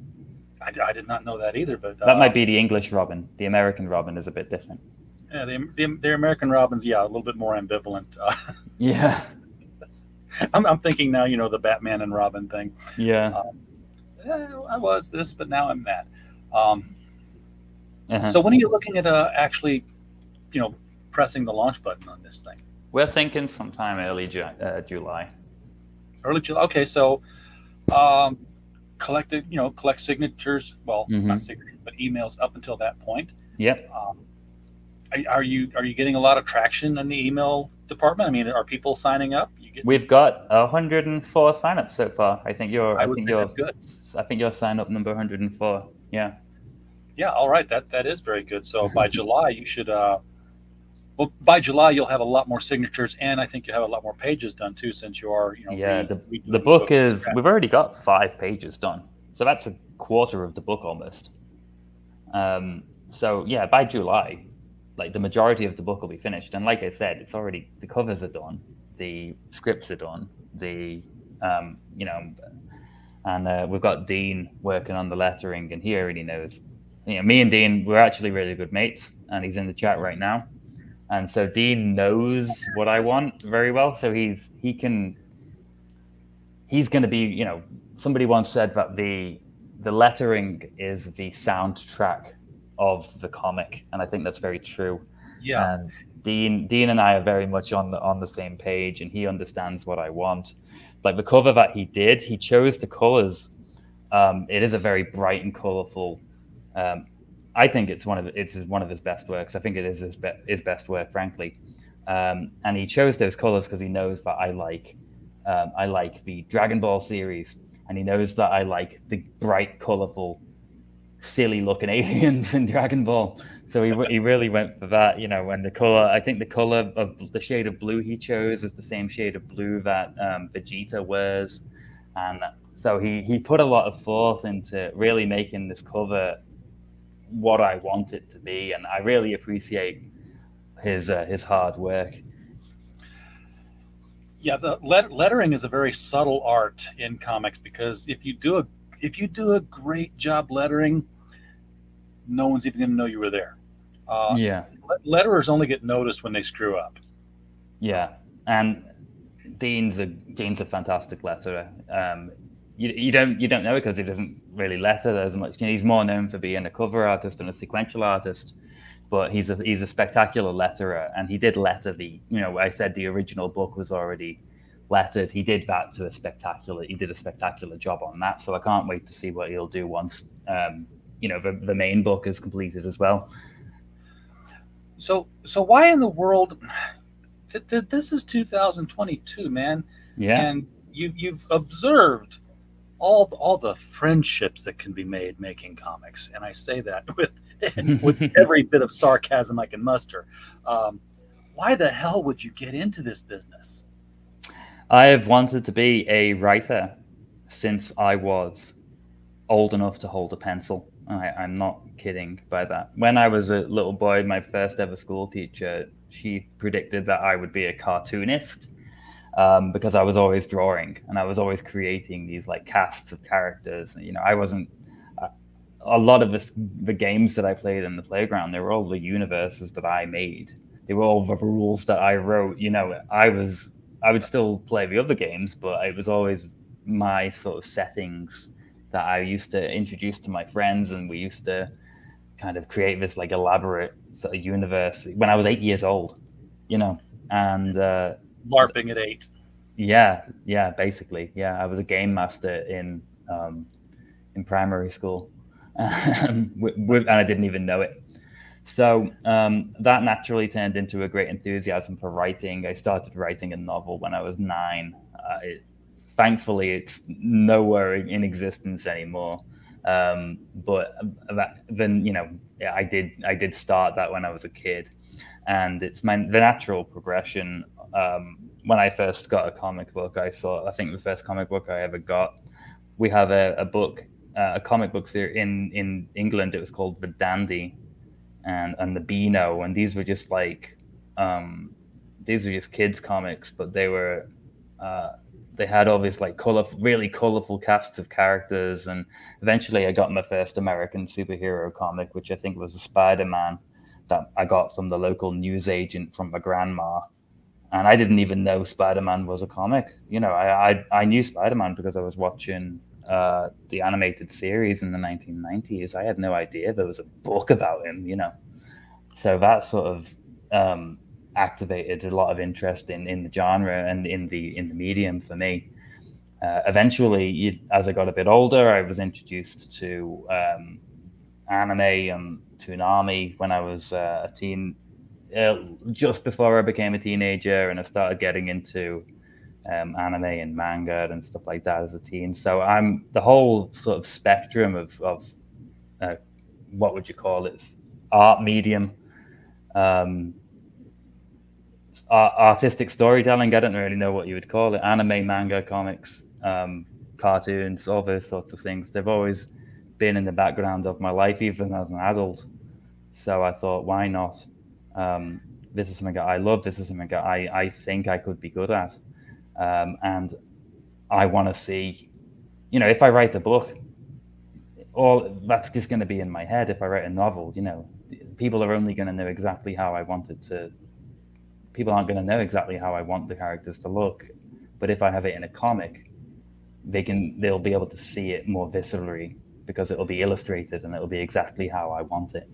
Speaker 4: I did not know that either, but
Speaker 5: that might be the English robin. The American robin is a bit different.
Speaker 4: Yeah, the American robins, a little bit more ambivalent.
Speaker 5: Yeah.
Speaker 4: I'm thinking now, the Batman and Robin thing.
Speaker 5: Yeah.
Speaker 4: I was this, but now I'm that. So when are you looking at actually, pressing the launch button on this thing?
Speaker 5: We're thinking sometime early July.
Speaker 4: Early July. Okay, so collect signatures. Well, not signatures, but emails up until that point.
Speaker 5: Yep.
Speaker 4: Are you getting a lot of traction in the email department? I mean, are people signing up?
Speaker 5: We've got 104 signups so far. I think
Speaker 4: that's good.
Speaker 5: I think you're sign up number 104. Yeah.
Speaker 4: Yeah. All right. That is very good. So by July, you should. By July, you'll have a lot more signatures, and I think you'll have a lot more pages done too, since you are.
Speaker 5: The book is. We've already got 5 pages done, so that's a quarter of the book almost. So yeah, by July, like the majority of the book will be finished, and like I said, it's already the covers are done, the scripts are done, and we've got Dean working on the lettering, and he already knows. Me and Dean, we're actually really good mates, and he's in the chat right now. And so Dean knows what I want very well. So he's going to be, somebody once said that the lettering is the soundtrack of the comic, and I think that's very true.
Speaker 4: Yeah.
Speaker 5: And Dean and I are very much on the same page, and he understands what I want. Like the cover that he chose the colors. It is a very bright and colorful. I think it's one of his best works. I think it is his best work, frankly. And he chose those colors because he knows that I like the Dragon Ball series, and he knows that I like the bright, colorful, silly-looking aliens in Dragon Ball. So he really went for that, And the color, I think the color of the shade of blue he chose is the same shade of blue that Vegeta wears, and so he put a lot of thought into really making this cover what I want it to be, and I really appreciate his hard work. Yeah,
Speaker 4: the lettering is a very subtle art in comics, because if you do a great job lettering, no one's even going to know you were there. Letterers only get noticed when they screw up.
Speaker 5: Yeah, and Dean's a fantastic letterer. You don't know it because he doesn't really letter as much. He's more known for being a cover artist and a sequential artist, but he's a spectacular letterer, and he did letter I said the original book was already lettered. He did that to a spectacular job on that. So I can't wait to see what he'll do once the main book is completed as well.
Speaker 4: So why in the world? This is 2022, man,
Speaker 5: Yeah.
Speaker 4: and you've observed all the friendships that can be made making comics, and I say that with every bit of sarcasm I can muster. Um, why the hell would you get into this business?
Speaker 5: I have wanted to be a writer since I was old enough to hold a pencil. I'm not kidding by that. When I was a little boy, my first ever school teacher, she predicted that I would be a cartoonist, because I was always drawing and I was always creating these like casts of characters. I wasn't. uh, A lot of the games that I played in the playground, they were all the universes that I made. They were all the rules that I wrote. I would still play the other games, but it was always my sort of settings that I used to introduce to my friends, and we used to kind of create this like elaborate sort of universe when I was 8 years old. You know, and
Speaker 4: LARPing at 8.
Speaker 5: yeah, basically, yeah. I was a game master in primary school, and I didn't even know it. So that naturally turned into a great enthusiasm for writing. I started writing a novel when I was 9. Thankfully, it's nowhere in existence anymore. But then, yeah, I did start that when I was a kid, and it's the natural progression. When I first got a comic book, I think the first comic book I ever got, we have a comic book series in England. It was called The Dandy and the Beano, and um, these were just kids comics, but uh, they had all these like really colorful casts of characters, and eventually I got my first American superhero comic, which I think was a Spider-Man that I got from the local newsagent from my grandma. And I didn't even know Spider-Man was a comic. I knew Spider-Man because I was watching the animated series in the 1990s. I had no idea there was a book about him. So that sort of activated a lot of interest in the genre and in the medium for me. Eventually, as I got a bit older, I was introduced to anime and Toonami when I was a teen, just before I became a teenager, and I started getting into anime and manga and stuff like that as a teen. So I'm the whole sort of spectrum of uh, what would you call it, art medium, um, artistic storytelling. I don't really know what you would call it. Anime, manga, comics, cartoons, all those sorts of things. They've always been in the background of my life, even as an adult. So I thought, why not? This is something that I love. This is something that I think I could be good at. And I want to see, if I write a book, all that's just going to be in my head. If I write a novel, people are only going to know exactly how I want it to. People aren't going to know exactly how I want the characters to look. But if I have it in a comic, they'll be able to see it more viscerally because it'll be illustrated and it'll be exactly how I want it.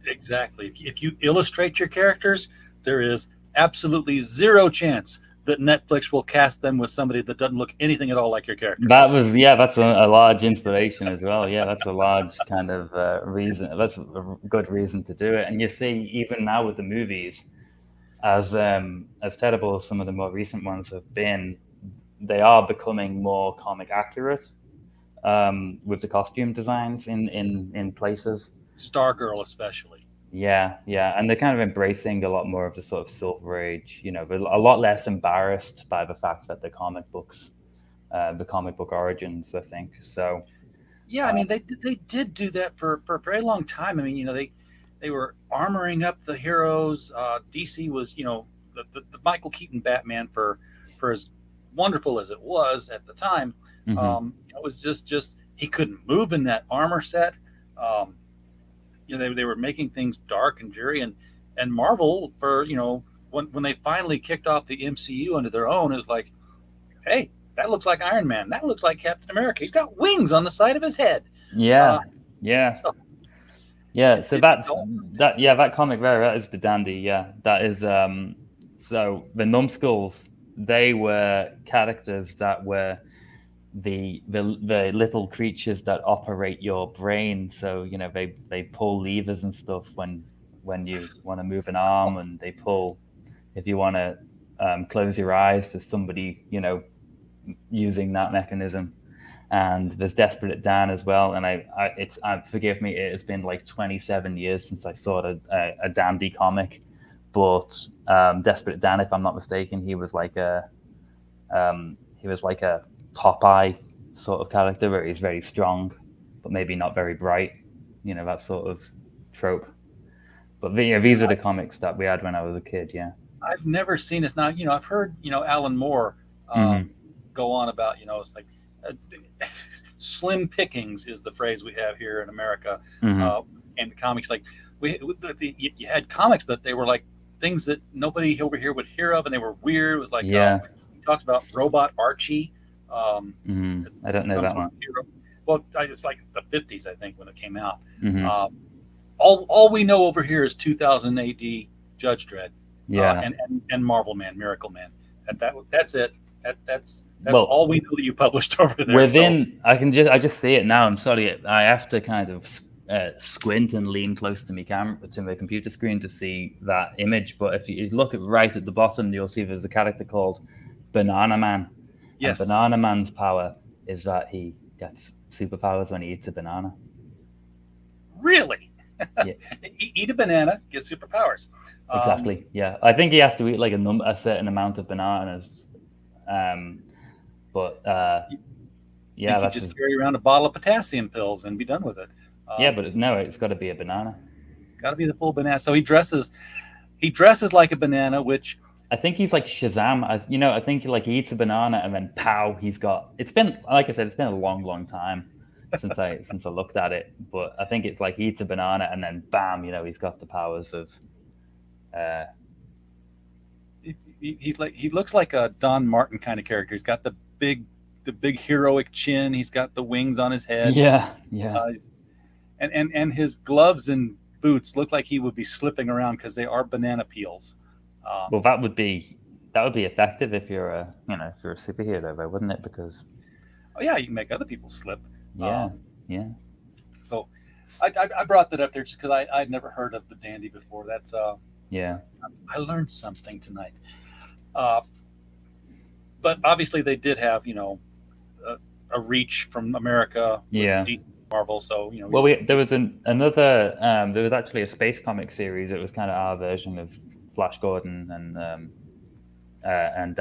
Speaker 4: Exactly. If you illustrate your characters, there is absolutely zero chance that Netflix will cast them with somebody that doesn't look anything at all like your character.
Speaker 5: That's a large inspiration as well. Yeah, that's a large kind of reason. That's a good reason to do it. And you see, even now with the movies, as terrible as some of the more recent ones have been, they are becoming more comic accurate with the costume designs in places.
Speaker 4: Stargirl, especially.
Speaker 5: Yeah, and they're kind of embracing a lot more of the sort of Silver Age, but a lot less embarrassed by the fact that the comic book origins, I think. So,
Speaker 4: Yeah, I mean they did do that for a very long time. I mean, they were armoring up the heroes. DC was, the Michael Keaton Batman, for as wonderful as it was at the time.
Speaker 5: mhm.
Speaker 4: It was just he couldn't move in that armor set. Um, they were making things dark and dreary, and Marvel, for when they finally kicked off the MCU under their own, is like, hey, that looks like Iron Man. That looks like Captain America. He's got wings on the side of his head. Uh,
Speaker 5: Yeah, yeah,
Speaker 4: so
Speaker 5: yeah.
Speaker 4: it,
Speaker 5: So
Speaker 4: it,
Speaker 5: that's
Speaker 4: all
Speaker 5: that. Yeah, that comic there, that is the Dandy. Yeah, that is. So the Numbskulls, they were characters that were the little creatures that operate your brain. So they pull levers and stuff when you want to move an arm, and they pull. If you want to close your eyes, there's somebody, using that mechanism. And there's Desperate Dan as well. And forgive me, it has been like 27 years since I saw a Dandy comic, but Desperate Dan, if I'm not mistaken, he was like a Popeye sort of character, where he's very strong, but maybe not very bright. That sort of trope. But these are the comics that we had when I was a kid. Yeah.
Speaker 4: I've never seen this. Now, I've heard, Alan Moore go on about, it's like slim pickings is the phrase we have here in America. And the comics, like you had comics, but they were like things that nobody over here would hear of, and they were weird. It was like, he talks about Robot Archie. I
Speaker 5: don't know that one.
Speaker 4: Hero. Well, it's like the 50s, I think, when it came out. All we know over here is 2000 AD Judge Dredd.
Speaker 5: Yeah,
Speaker 4: and Marvel Man, Miracle Man. That's it. That's all we know that you published over there.
Speaker 5: I just see it now. I'm sorry, I have to kind of squint and lean close to my computer screen to see that image. But if you look right at the bottom, you'll see there's a character called Banana Man.
Speaker 4: Yes.
Speaker 5: And Banana Man's power is that he gets superpowers when he eats a banana.
Speaker 4: Really?
Speaker 5: Yeah.
Speaker 4: Eat a banana, get superpowers.
Speaker 5: Exactly. Yeah, I think he has to eat like a certain amount of bananas.
Speaker 4: You could just carry around a bottle of potassium pills and be done with it.
Speaker 5: But no, it's got to be a banana.
Speaker 4: Got to be the full banana. So he dresses like a banana, which
Speaker 5: I think he's like Shazam. I think he eats a banana and then pow, he's got. It's been, like I said, it's been a long, long time since I looked at it. But I think it's like he eats a banana and then bam, he's got the powers of.
Speaker 4: He looks like a Don Martin kind of character. He's got the big heroic chin. He's got the wings on his head.
Speaker 5: Yeah.
Speaker 4: And his gloves and boots look like he would be slipping around because they are banana peels.
Speaker 5: Well, that would be effective if you're a superhero, though, wouldn't it? Because
Speaker 4: you can make other people slip.
Speaker 5: Yeah.
Speaker 4: So I brought that up there just because I'd never heard of the Dandy before. That's I learned something tonight. But obviously they did have a reach from America. With DC, Marvel. So
Speaker 5: there was another. There was actually a space comic series. It was kind of our version of Flash Gordon and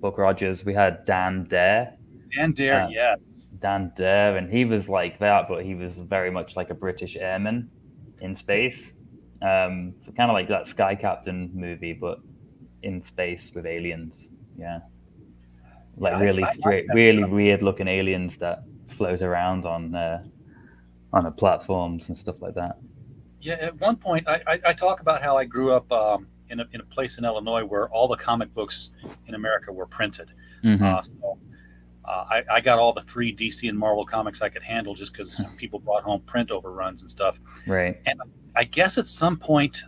Speaker 5: Buck Rogers. We had Dan Dare.
Speaker 4: Yes.
Speaker 5: Dan Dare, and he was like that, but he was very much like a British airman in space. So kind of like that Sky Captain movie, but in space with aliens. Yeah. Like really weird looking aliens that float around on platforms and stuff like that.
Speaker 4: Yeah, at one point I talk about how I grew up in a place in Illinois where all the comic books in America were printed. So I got all the free DC and Marvel comics I could handle just because people brought home print overruns and stuff.
Speaker 5: Right.
Speaker 4: And I guess at some point,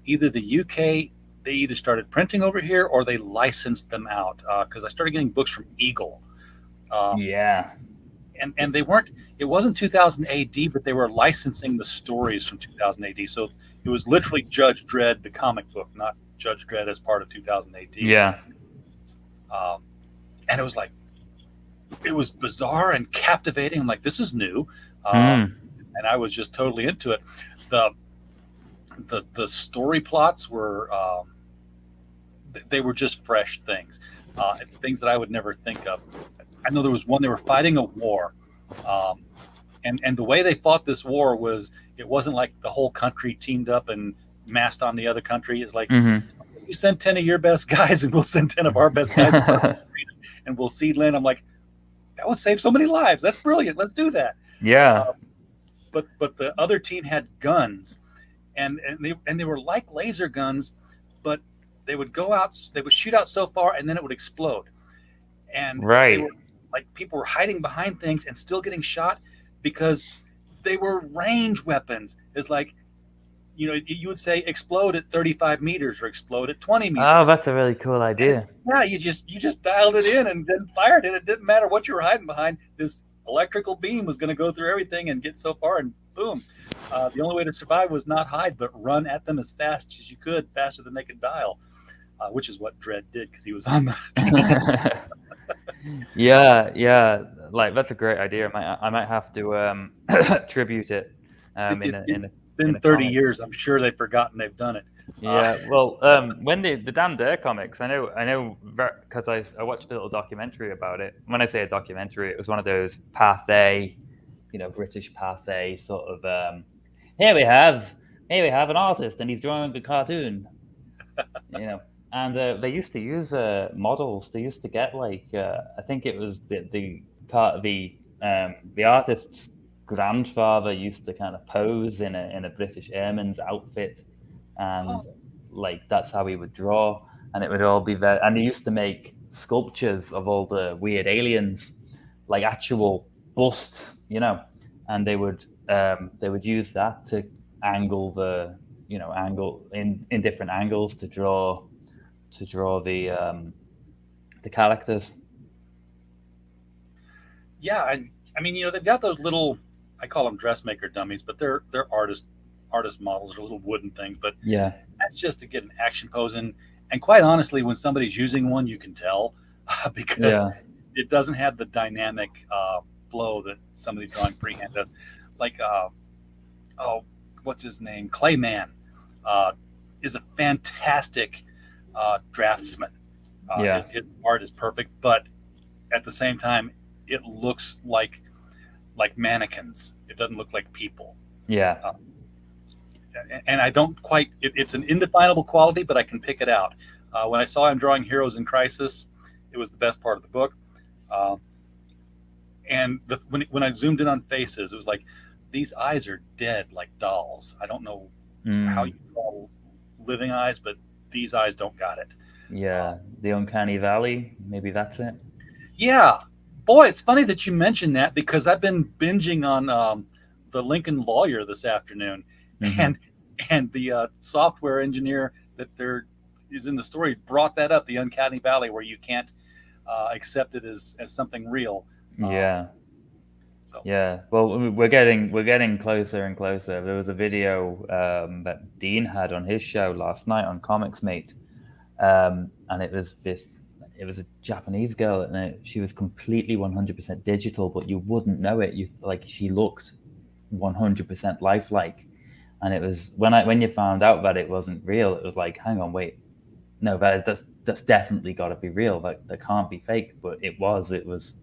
Speaker 4: either the UK, they either started printing over here or they licensed them out because I started getting books from Eagle. And they weren't. It wasn't 2000 AD, but they were licensing the stories from 2000 AD. So it was literally Judge Dredd, the comic book, not Judge Dredd as part of 2000 AD.
Speaker 5: Yeah.
Speaker 4: And it was bizarre and captivating. I'm like, this is new, and I was just totally into it. The story plots were they were just fresh things, things that I would never think of. I know there was one, they were fighting a war, and the way they fought this war was, it wasn't like the whole country teamed up and massed on the other country. It's like, you send 10 of your best guys and we'll send 10 of our best guys and we'll seed land. I'm like, that would save so many lives. That's brilliant. Let's do that.
Speaker 5: Yeah.
Speaker 4: But the other team had guns, and they were like laser guns, but they would go out, they would shoot out so far and then it would explode. And they were, like, people were hiding behind things and still getting shot because they were range weapons. It's like, you would say explode at 35 meters or explode at 20 meters.
Speaker 5: Oh, that's a really cool idea.
Speaker 4: And, you just dialed it in and then fired it. It didn't matter what you were hiding behind. This electrical beam was going to go through everything and get so far, and boom. The only way to survive was not hide, but run at them as fast as you could, faster than they could dial, which is what Dredd did because he was on the team.
Speaker 5: Yeah. Like that's a great idea. I might have to tribute it.
Speaker 4: It's been 30 years. I'm sure they've forgotten they've done it.
Speaker 5: Yeah, well, when the Dan Dare comics, I know because I watched a little documentary about it. When I say a documentary, it was one of those Pathé, British Pathé sort of. Here we have an artist and he's drawing a cartoon, And they used to use models. They used to get like I think it was the artist's grandfather used to kind of pose in a British airman's outfit, and like that's how he would draw, and it would all be there. And they used to make sculptures of all the weird aliens, like actual busts, and they would use that to angle angle in different angles to draw the characters.
Speaker 4: Yeah, I mean, they've got those little, I call them dressmaker dummies, but they're artist models or little wooden things. But
Speaker 5: yeah,
Speaker 4: that's just to get an action pose in. And quite honestly, when somebody's using one, you can tell because it doesn't have the dynamic flow that somebody drawing freehand does. Like, what's his name? Clayman is a fantastic draftsman. His art is perfect, but at the same time, it looks like mannequins. It doesn't look like people.
Speaker 5: Yeah.
Speaker 4: And I don't quite. It's an indefinable quality, but I can pick it out. When I saw him drawing Heroes in Crisis, it was the best part of the book. And when I zoomed in on faces, it was like these eyes are dead, like dolls. I don't know how you draw living eyes, but these eyes don't got it.
Speaker 5: Yeah, the Uncanny Valley. Maybe that's it.
Speaker 4: Yeah, boy, it's funny that you mentioned that because I've been binging on the Lincoln Lawyer this afternoon, and the software engineer that is in the story brought that up, the Uncanny Valley, where you can't accept it as something real.
Speaker 5: Yeah. Well, we're getting closer and closer. There was a video that Dean had on his show last night on Comics Mate, and it was a Japanese girl, and she was completely 100% digital, but you wouldn't know it. She looked 100% lifelike, and it was when you found out that it wasn't real, it was like, hang on, wait, no, that's definitely got to be real. That can't be fake. But it was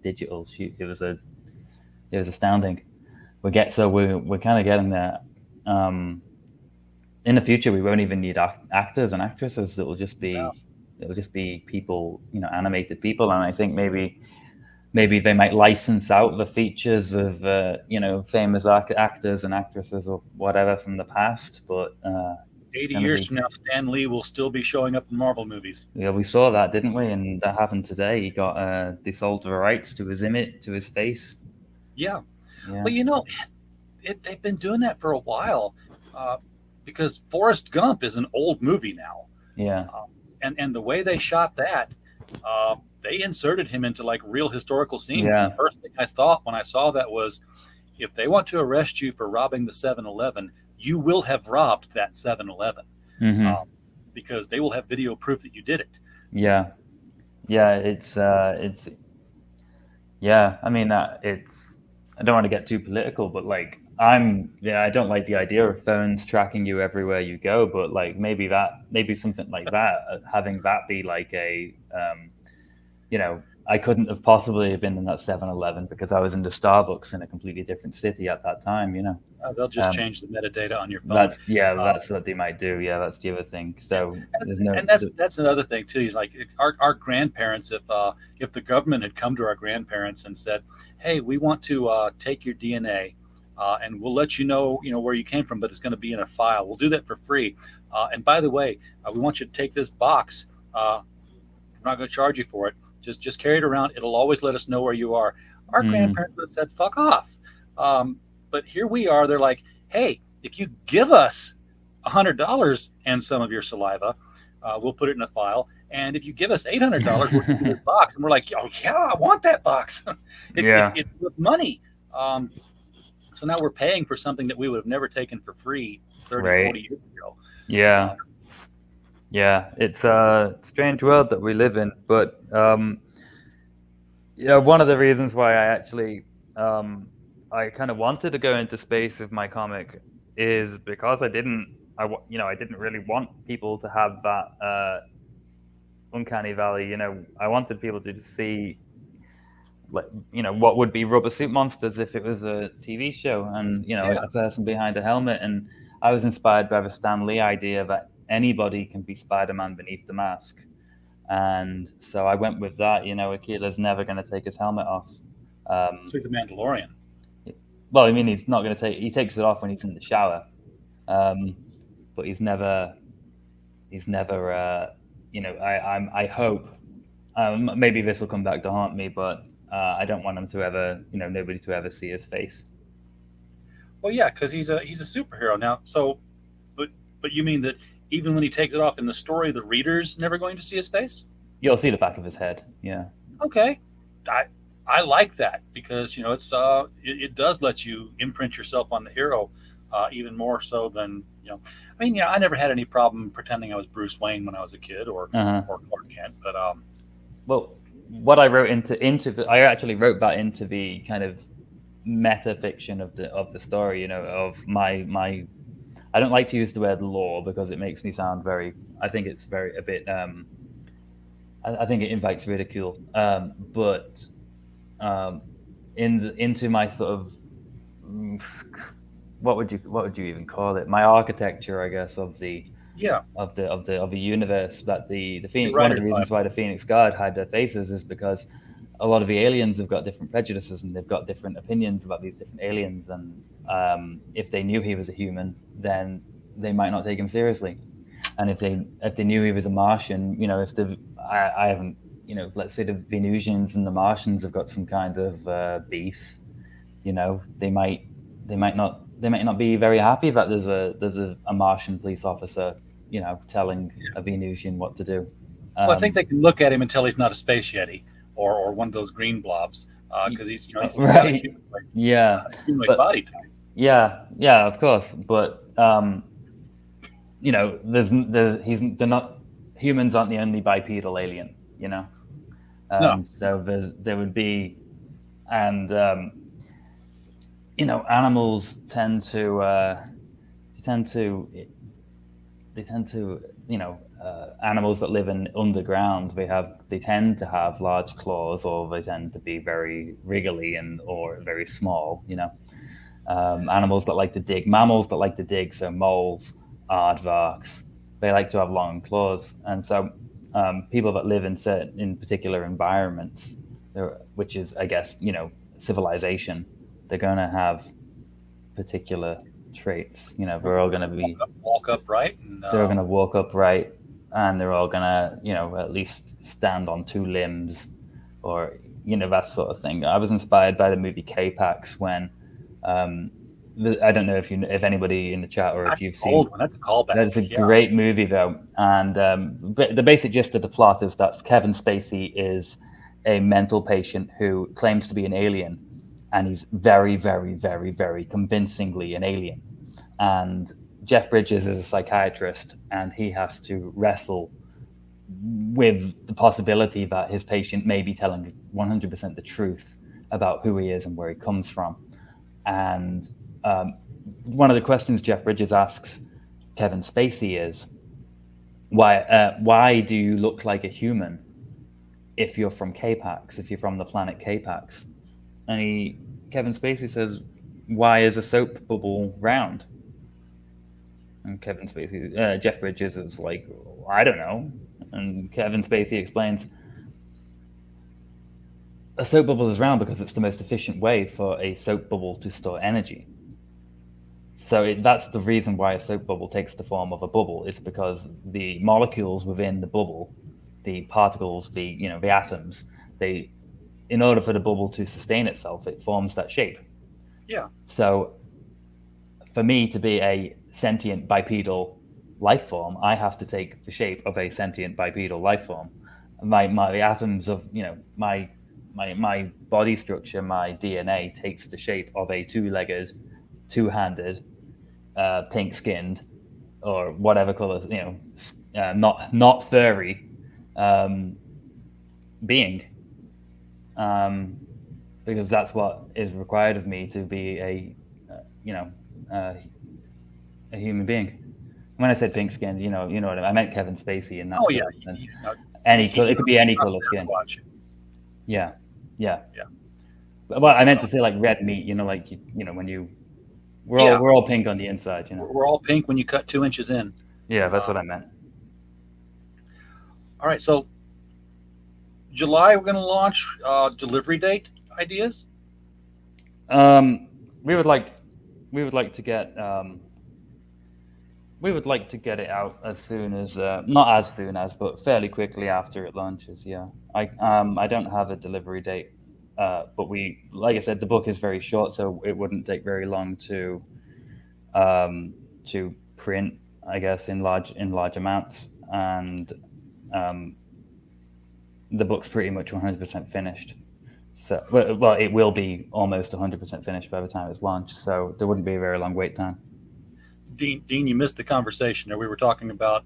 Speaker 5: digital. It was astounding. We're kind of getting there. In the future, we won't even need actors and actresses. It'll just be people, animated people. And I think maybe they might license out the features of famous actors and actresses or whatever from the past. But
Speaker 4: 80 years from now, Stan Lee will still be showing up in Marvel movies.
Speaker 5: Yeah, we saw that, didn't we? And that happened today. He got they sold the rights to his image, to his face.
Speaker 4: Yeah. Well, they've been doing that for a while because Forrest Gump is an old movie now.
Speaker 5: Yeah.
Speaker 4: And the way they shot that, they inserted him into like real historical scenes.
Speaker 5: Yeah.
Speaker 4: And the first thing I thought when I saw that was, if they want to arrest you for robbing the 7-Eleven, you will have robbed that 7-Eleven because they will have video proof that you did it.
Speaker 5: Yeah. It's I mean, I don't want to get too political, but like I don't like the idea of phones tracking you everywhere you go, but like maybe something like that, having that be like a, I couldn't have possibly been in that 7-Eleven because I was in the Starbucks in a completely different city at that time,
Speaker 4: They'll just change the metadata on your phone.
Speaker 5: That's what they might do. Yeah, that's the other thing. So
Speaker 4: that's another thing too. Like our grandparents, if the government had come to our grandparents and said, "Hey, we want to take your DNA, and we'll let you know, where you came from, but it's going to be in a file. We'll do that for free. And by the way, we want you to take this box. We're not going to charge you for it. Just carry it around. It'll always let us know where you are." Our grandparents would have said, "Fuck off." But here we are. They're like, "Hey, if you give us $100 and some of your saliva, we'll put it in a file, and if you give us $800, we'll give you this box. And we're like, oh yeah, I want that box. It's with money. So now we're paying for something that we would have never taken for free 30,
Speaker 5: Right.
Speaker 4: 40 years ago.
Speaker 5: Yeah. Yeah, it's a strange world that we live in, but one of the reasons why I actually I kind of wanted to go into space with my comic is because I didn't really want people to have that uncanny valley. I wanted people to see, like, what would be Rubber Suit Monsters if it was a TV show, and a person behind a helmet. And I was inspired by the Stan Lee idea that anybody can be Spider-Man beneath the mask. And so I went with that. Aquila's never going to take his helmet off.
Speaker 4: So he's a Mandalorian.
Speaker 5: Well, I mean, he's not going to he takes it off when he's in the shower. But he's never, I hope, maybe this will come back to haunt me, but I don't want him to ever, nobody to ever see his face.
Speaker 4: Well, yeah, because he's a superhero now. So, but you mean that even when he takes it off in the story, the reader's never going to see his face?
Speaker 5: You'll see the back of his head. Yeah.
Speaker 4: Okay. I like that because it does let you imprint yourself on the hero even more so than I never had any problem pretending I was Bruce Wayne when I was a kid or Clark Kent, but
Speaker 5: well, what I wrote I actually wrote that into the kind of meta fiction of the story. Of my I don't like to use the word lore because it makes me sound I think it's very a bit I think it invites ridicule, but into my sort of what would you even call it? My architecture, I guess, of the universe. That the Phoenix, one of the reasons why the Phoenix Guard hide their faces is because a lot of the aliens have got different prejudices and they've got different opinions about these different aliens. And if they knew he was a human, then they might not take him seriously. And if they knew he was a Martian, I haven't, let's say the Venusians and the Martians have got some kind of beef. They might not be very happy that there's a Martian police officer, telling a Venusian what to do.
Speaker 4: Well, I think they can look at him and tell he's not a space yeti or one of those green blobs because he's
Speaker 5: right.
Speaker 4: human body type.
Speaker 5: Yeah, of course, but they're not, humans aren't the only bipedal alien,
Speaker 4: No.
Speaker 5: So there would be, and animals tend to animals that live in underground, they tend to have large claws, or they tend to be very wriggly or very small. Animals that like to dig, mammals that like to dig, so moles, aardvarks, they like to have long claws. And so people that live in particular environments, which is, I guess, civilization, they're going to have particular traits. They're all going to be
Speaker 4: walk upright.
Speaker 5: They're going to walk upright, and they're all going to, at least stand on two limbs, or that sort of thing. I was inspired by the movie K-Pax when I don't know if anybody in the chat or if you've seen.
Speaker 4: Old one. That's a callback.
Speaker 5: That's a great movie though, and the basic gist of the plot is that Kevin Spacey is a mental patient who claims to be an alien, and he's very, very, very, very convincingly an alien. And Jeff Bridges is a psychiatrist, and he has to wrestle with the possibility that his patient may be telling 100% the truth about who he is and where he comes from. And one of the questions Jeff Bridges asks Kevin Spacey is, why do you look like a human if you're from K-Pax, if you're from the planet K-Pax? And Kevin Spacey says, why is a soap bubble round? And Jeff Bridges is like, I don't know. And Kevin Spacey explains, a soap bubble is round because it's the most efficient way for a soap bubble to store energy. So that's the reason why a soap bubble takes the form of a bubble. It's because the molecules within the bubble, the particles, the atoms, in order for the bubble to sustain itself, it forms that shape.
Speaker 4: Yeah.
Speaker 5: So for me to be a sentient bipedal life form, I have to take the shape of a sentient bipedal life form. My atoms of, my body structure, my DNA takes the shape of a two-legged, two-handed, pink-skinned, or whatever color, not furry being, because that's what is required of me to be a human being. When I said pink-skinned, you know what I meant. Kevin Spacey in that sense. It could be any color skin. Yeah. Well, I meant to say like red meat. When we're all pink on the inside.
Speaker 4: We're all pink when you cut 2 inches in.
Speaker 5: Yeah, that's what I meant.
Speaker 4: All right, so July we're going to launch delivery date ideas.
Speaker 5: We would like to get it out as soon as, not as soon as, but fairly quickly after it launches. Yeah, I don't have a delivery date, but like I said, the book is very short, so it wouldn't take very long to print, I guess, in large amounts, and the book's pretty much 100% finished. So, well, it will be almost 100% finished by the time it's launched, so there wouldn't be a very long wait time.
Speaker 4: Dean, you missed the conversation there. We were talking about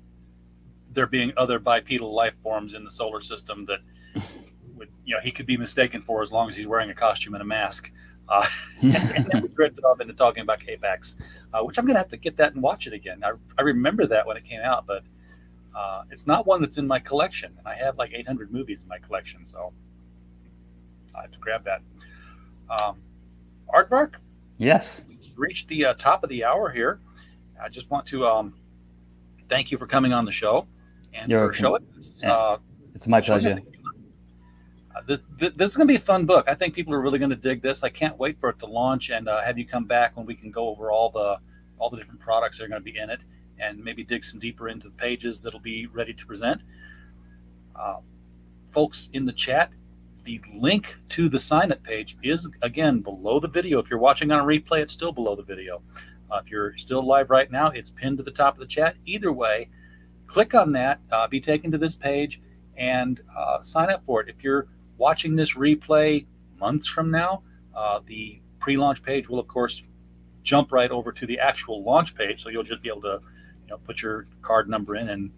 Speaker 4: there being other bipedal life forms in the solar system that he could be mistaken for as long as he's wearing a costume and a mask. And then we drifted off into talking about K-Pax, which I'm going to have to get that and watch it again. I remember that when it came out, but it's not one that's in my collection. And I have like 800 movies in my collection, so I have to grab that. Aardvark?
Speaker 5: Yes.
Speaker 4: Reached the top of the hour here. I just want to thank you for coming on the show and for showing us.
Speaker 5: It's my pleasure.
Speaker 4: This is going to be a fun book. I think people are really going to dig this. I can't wait for it to launch and have you come back when we can go over all the different products that are going to be in it and maybe dig some deeper into the pages that'll be ready to present. Folks in the chat, the link to the sign-up page is, again, below the video. If you're watching on a replay, it's still below the video. If you're still live right now, it's pinned to the top of the chat. Either way, click on that, be taken to this page, and sign up for it. If you're watching this replay months from now, the pre-launch page will, of course, jump right over to the actual launch page, so you'll just be able to put your card number in and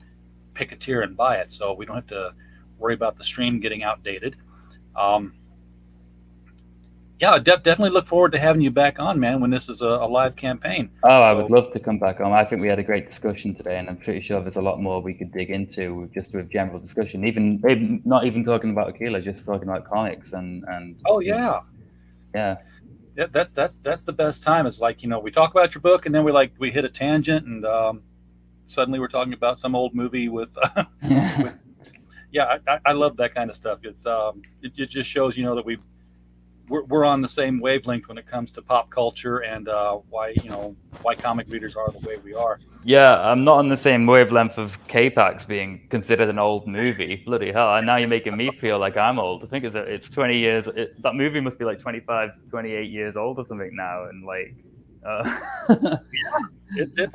Speaker 4: pick a tier and buy it, so we don't have to worry about the stream getting outdated. I definitely look forward to having you back on, man, when this is a live campaign.
Speaker 5: I would love to come back on. I think we had a great discussion today, and I'm pretty sure there's a lot more we could dig into just with general discussion, even not even talking about AQUILA, just talking about comics and
Speaker 4: yeah, that's the best time. It's like, we talk about your book and then we hit a tangent and suddenly we're talking about some old movie with I love that kind of stuff. It's it just shows that we're on the same wavelength when it comes to pop culture and why comic readers are the way we are.
Speaker 5: Yeah, I'm not on the same wavelength of K-Pax being considered an old movie. Bloody hell! And now you're making me feel like I'm old. I think it's 20 years. That movie must be like 25, 28 years old or something now. And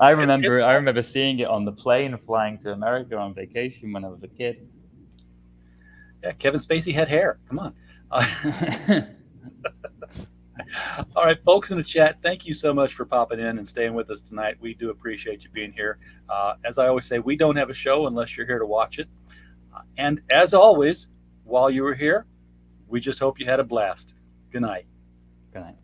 Speaker 5: I remember seeing it on the plane flying to America on vacation when I was a kid.
Speaker 4: Yeah, Kevin Spacey had hair. Come on. All right, folks in the chat, thank you so much for popping in and staying with us tonight. We do appreciate you being here. As I always say, we don't have a show unless you're here to watch it. And as always, while you were here, we just hope you had a blast. Good night.
Speaker 5: Good night.